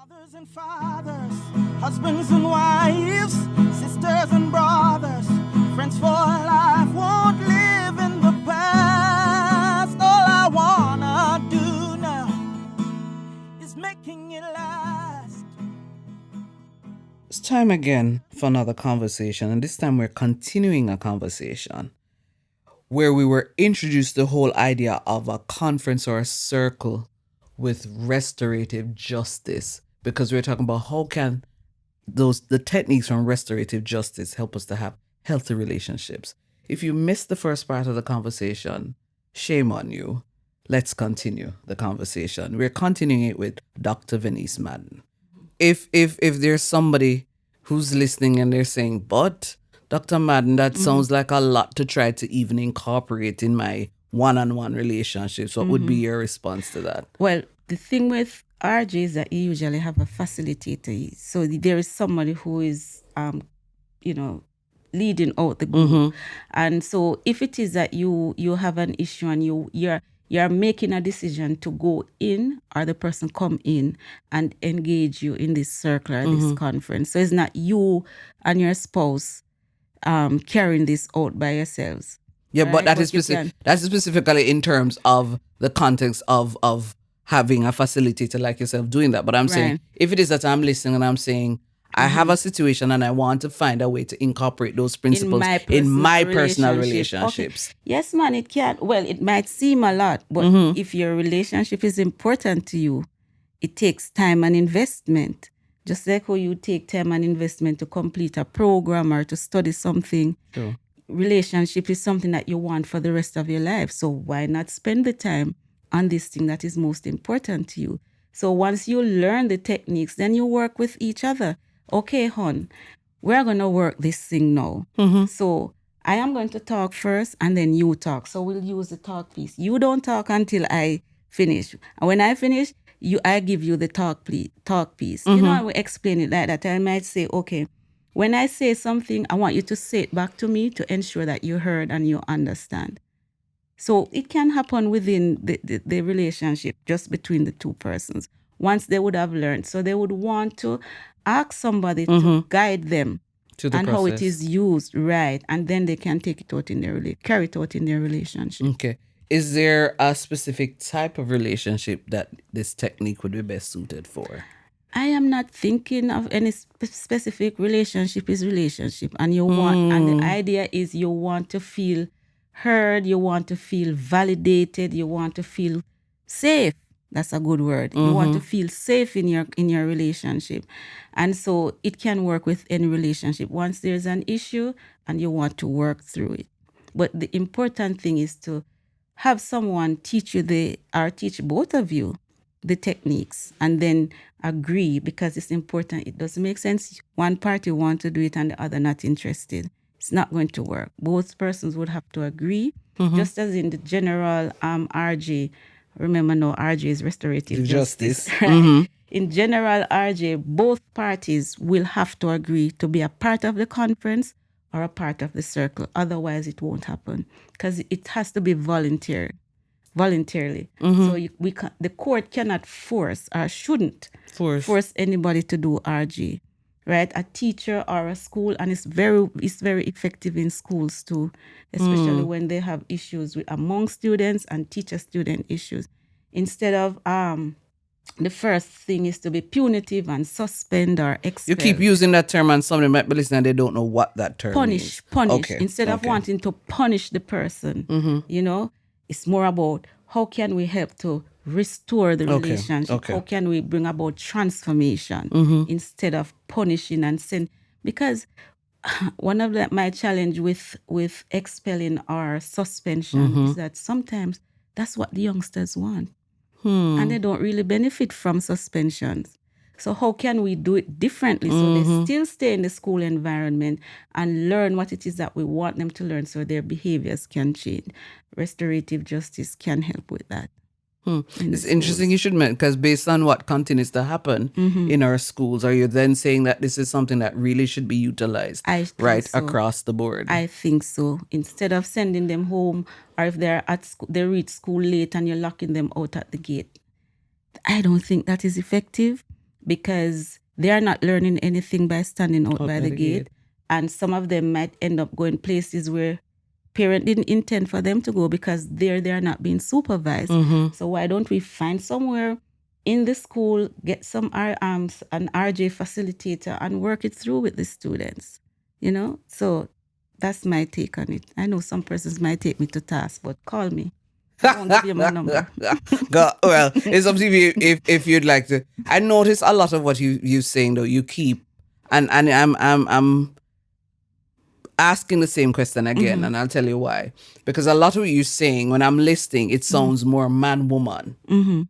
Mothers and fathers, husbands and wives, sisters and brothers, friends for life won't live in the past. All I wanna do now is making it last. It's time again for another conversation, and this time we're continuing a conversation where we were introduced to the whole idea of a conference or a circle with restorative justice, because we're talking about how can the techniques from restorative justice help us to have healthy relationships. If you missed the first part of the conversation, shame on you. Let's continue the conversation. We're continuing it with Dr. Venese Madden. If there's somebody who's listening and they're saying, but Dr. Madden, that sounds like a lot to try to even incorporate in my one-on-one relationships, what would be your response to that? Well, the thing with RJ is that you usually have a facilitator. So there is somebody who is, leading out the group. And so if it is that you have an issue and you're making a decision to go in, or the person come in and engage you in this circle or this conference. So it's not you and your spouse carrying this out by yourselves. Yeah, right? but that But is you specific. That's specifically in terms of the context of having a facilitator like yourself doing that. But I'm saying, Right. if it is that I'm listening and I'm saying, I have a situation and I want to find a way to incorporate those principles in my personal relationships. Okay. Yes, man, it can. Well, it might seem a lot, but if your relationship is important to you, it takes time and investment. Just like how you take time and investment to complete a program or to study something. Sure. Relationship is something that you want for the rest of your life. So why not spend the time on this thing that is most important to you? So once you learn the techniques, then you work with each other. Okay, hon, we're going to work this thing now. So I am going to talk first and then you talk. So we'll use the talk piece. You don't talk until I finish. And when I finish, I give you the talk piece. You know, I will explain it like that. I might say, okay, when I say something, I want you to say it back to me to ensure that you heard and you understand. So it can happen within the relationship, just between the two persons. Once they would have learned, so they would want to ask somebody to guide them To the and how it process. is used, right? And then they can take it out in carry it out in their relationship. Okay. Is there a specific type of relationship that this technique would be best suited for? I am not thinking of any specific relationship is relationship. And you want, and the idea is you want to feel heard, you want to feel validated, you want to feel safe. That's a good word. You want to feel safe in your relationship. And so it can work with any relationship. Once there's an issue and you want to work through it. But the important thing is to have someone teach you or teach both of you the techniques and then agree, because it's important. It doesn't make sense. One party want to do it and the other not interested. It's not going to work. Both persons would have to agree, just as in the general RJ. Remember now, RJ is Restorative Justice. Right? In general RJ, both parties will have to agree to be a part of the conference or a part of the circle. Otherwise, it won't happen because it has to be voluntarily. So the court cannot force or shouldn't force anybody to do RG, right? A teacher or a school, and it's very effective in schools too, especially when they have issues among students and teacher-student issues. Instead of the first thing is to be punitive and suspend or expel. You keep using that term and somebody might be listening and they don't know what that term means. Punish. Okay. Instead of wanting to punish the person, it's more about how can we help to restore the relationship? Okay. How can we bring about transformation instead of punishing and sin? Because one of my challenge with expelling or suspension is that sometimes that's what the youngsters want. And they don't really benefit from suspensions. So how can we do it differently so they still stay in the school environment and learn what it is that we want them to learn so their behaviors can change? Restorative justice can help with that. It's interesting you should mention, because based on what continues to happen in our schools, are you then saying that this is something that really should be utilized across the board? I think so. Instead of sending them home, or if they're at school, they reach school late and you're locking them out at the gate. I don't think that is effective. because they are not learning anything by standing out by the gate. And some of them might end up going places where parent didn't intend for them to go because they are not being supervised. So why don't we find somewhere in the school, get some an RJ facilitator and work it through with the students, So that's my take on it. I know some persons might take me to task, but call me. I won't give you my number. Well, it's up to you if you'd like to. I notice a lot of what you saying though. You keep and I'm asking the same question again, and I'll tell you why. Because a lot of what you're saying, when I'm listening, it sounds more man-woman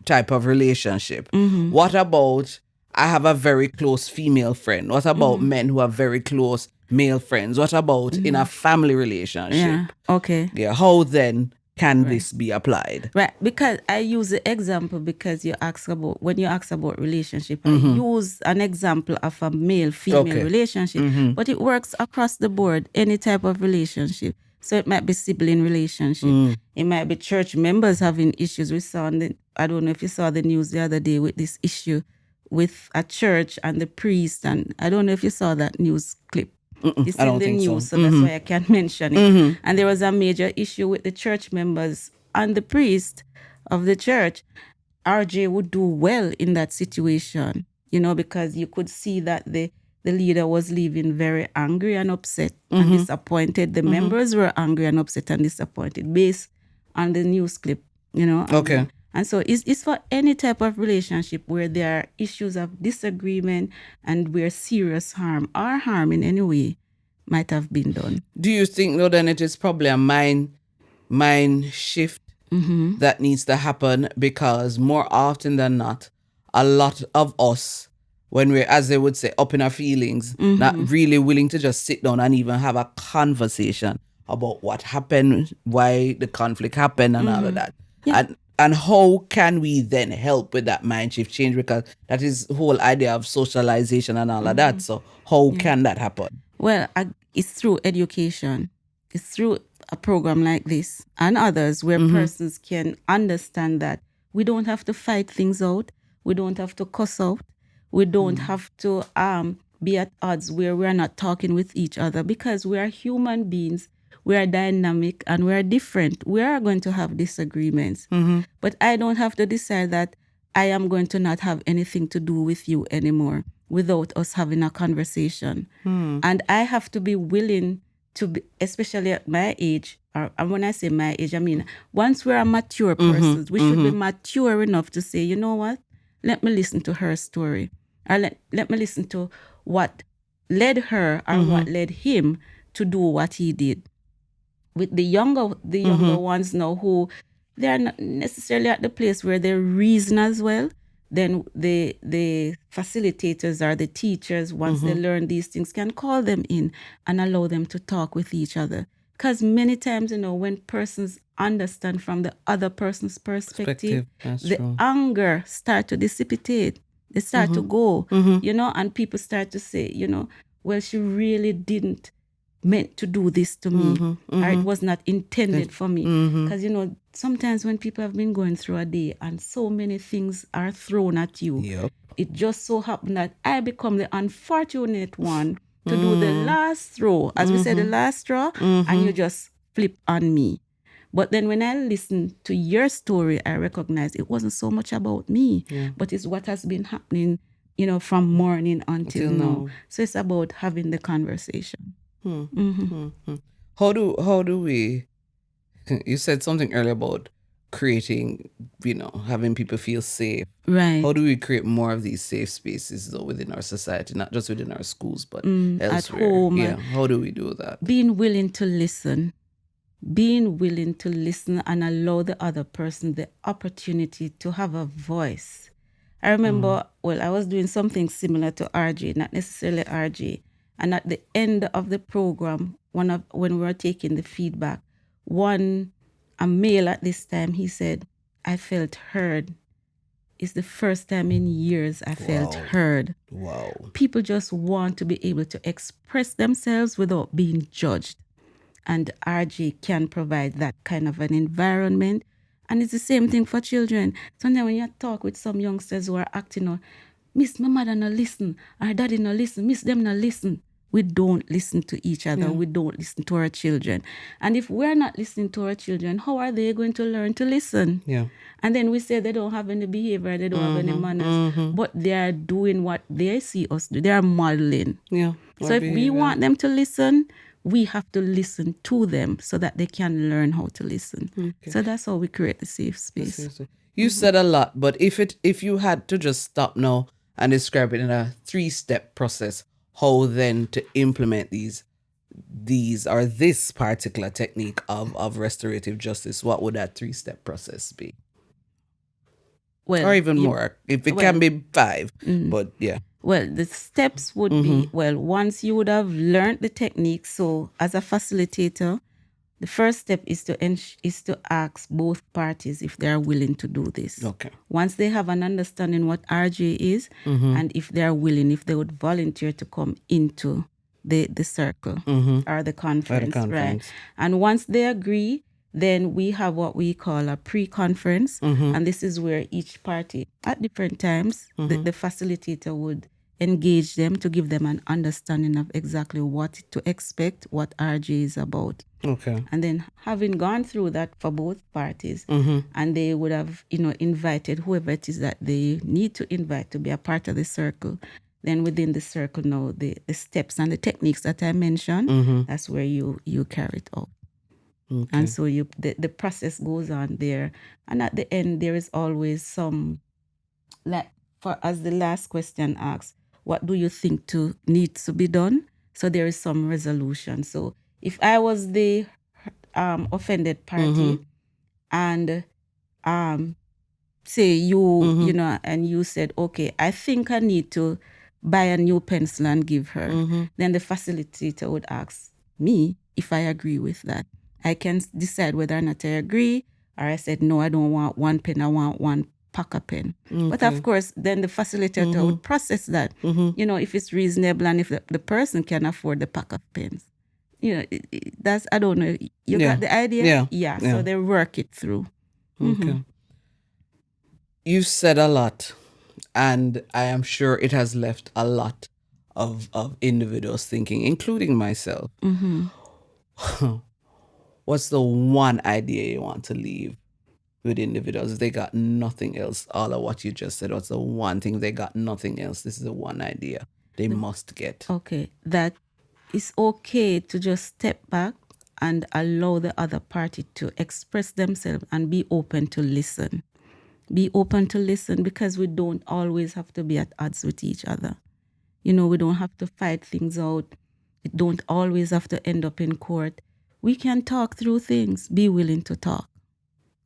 type of relationship. What about I have a very close female friend? What about men who have very close male friends? What about in a family relationship? Yeah. Okay. Yeah. How then can this be applied? Right, because I use the example because when you ask about relationship, I use an example of a male-female relationship, but it works across the board, any type of relationship. So it might be sibling relationship. It might be church members having issues. I don't know if you saw the news the other day with this issue with a church and the priest, and I don't know if you saw that news clip. It's in the news, so that's why I can't mention it. And there was a major issue with the church members and the priest of the church. RJ would do well in that situation, because you could see that the leader was leaving very angry and upset and disappointed. The members were angry and upset and disappointed based on the news clip, Okay. And so it's for any type of relationship where there are issues of disagreement and where serious harm or harm in any way might have been done. Do you think, though, then it is probably a mind shift that needs to happen? Because more often than not, a lot of us, when we're, as they would say, up in our feelings, not really willing to just sit down and even have a conversation about what happened, why the conflict happened, and all of that. Yeah. And how can we then help with that mind shift change? Because that is the whole idea of socialization and all of that. So how can that happen? Well, it's through education. It's through a program like this and others where persons can understand that we don't have to fight things out. We don't have to cuss out. We don't have to be at odds where we're not talking with each other, because we are human beings. We are dynamic and we are different. We are going to have disagreements. But I don't have to decide that I am going to not have anything to do with you anymore without us having a conversation. And I have to be willing to be, especially at my age, and when I say my age, I mean, once we're a mature persons, we should be mature enough to say, you know what? Let me listen to her story. Or let me listen to what led her or what led him to do what he did. With the younger ones now, who they are not necessarily at the place where they reason as well, then the facilitators or the teachers, once they learn these things, can call them in and allow them to talk with each other. Because many times, when persons understand from the other person's perspective, the anger start to dissipate. They start to go, and people start to say, well, she really didn't meant to do this to me, or it was not intended for me. Because, sometimes when people have been going through a day and so many things are thrown at you, it just so happened that I become the unfortunate one to do the last throw, as we said, the last straw, and you just flip on me. But then when I listen to your story, I recognize it wasn't so much about me, but it's what has been happening, from morning until now. So it's about having the conversation. How do we, you said something earlier about creating, having people feel safe. Right. How do we create more of these safe spaces though within our society, not just within our schools, but elsewhere? At home. Yeah. How do we do that? Being willing to listen. Being willing to listen and allow the other person the opportunity to have a voice. I remember, I was doing something similar to RJ, not necessarily RJ. And at the end of the program, when we were taking the feedback, a male at this time, he said, I felt heard. It's the first time in years I felt heard. Wow. People just want to be able to express themselves without being judged. And RJ can provide that kind of an environment. And it's the same thing for children. Sometimes when you talk with some youngsters who are acting out, Miss, my mother no listen, our daddy no listen, miss them no listen. We don't listen to each other. We don't listen to our children. And if we're not listening to our children, how are they going to learn to listen? Yeah. And then we say they don't have any behavior, they don't have any manners, but they are doing what they see us do. They are modeling. Yeah. So if we want them to listen, we have to listen to them so that they can learn how to listen. Okay. So that's how we create the safe space. You said a lot, but if you had to just stop now and describe it in a 3-step process, how then to implement these or this particular technique of restorative justice, what would that 3-step process be? Well, or even more, if it can be 5, but yeah. Well, the steps would be, once you would have learned the technique, so as a facilitator, the first step is to ask both parties if they are willing to do this. Okay. Once they have an understanding what RJ is, and if they are willing, if they would volunteer to come into the circle or the conference, right? And once they agree, then we have what we call a pre-conference, and this is where each party, at different times, the facilitator would engage them to give them an understanding of exactly what to expect, what RJ is about. Okay. And then having gone through that for both parties, and they would have, invited whoever it is that they need to invite to be a part of the circle. Then within the circle now, the steps and the techniques that I mentioned, that's where you carry it out. Okay. And so the process goes on there. And at the end, there is always some, as the last question asks, what do you think needs to be done? So there is some resolution. So if I was the offended party and say you, and you said, okay, I think I need to buy a new pencil and give her, then the facilitator would ask me if I agree with that. I can decide whether or not I agree, or I said, no, I don't want one pen, I want one pack of pen. Okay. But of course, then the facilitator would process that, if it's reasonable and if the person can afford the pack of pens. That's, I don't know, you got the idea? Yeah. So they work it through. Okay. You've said a lot, and I am sure it has left a lot of individuals thinking, including myself. What's the one idea you want to leave with individuals? If they got nothing else, all of what you just said, what's the one thing? If they got nothing else, this is the one idea they must get. Okay, that it's okay to just step back and allow the other party to express themselves and be open to listen. Be open to listen, because we don't always have to be at odds with each other. We don't have to fight things out. It don't always have to end up in court. We can talk through things. Be willing to talk.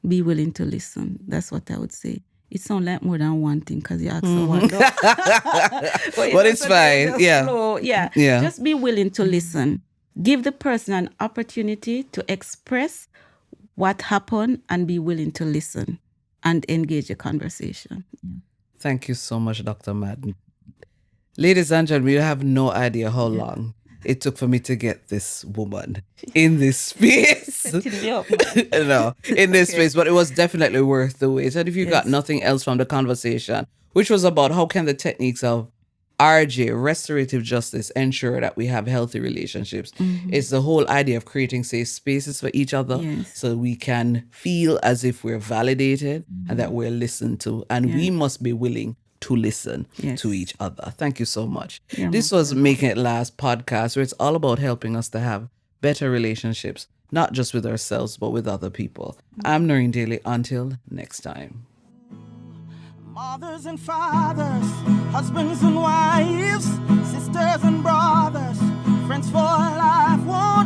Be willing to listen. That's what I would say. It sounds like more than one thing because you asked for one. But it's fine. Yeah. Just be willing to listen. Give the person an opportunity to express what happened and be willing to listen and engage a conversation. Yeah. Thank you so much, Dr. Madden. Ladies and gentlemen, you have no idea how long it took for me to get this woman in this space. In this space, but it was definitely worth the wait. And if you got nothing else from the conversation, which was about how can the techniques of RJ, restorative justice, ensure that we have healthy relationships. It's the whole idea of creating safe spaces for each other so we can feel as if we're validated and that we're listened to. And we must be willing to listen to each other. Thank you so much. This was Making It Last podcast, where it's all about helping us to have better relationships, not just with ourselves, but with other people. I'm Noreen Daly. Until next time. Mothers and fathers, husbands and wives, sisters and brothers, friends for life won't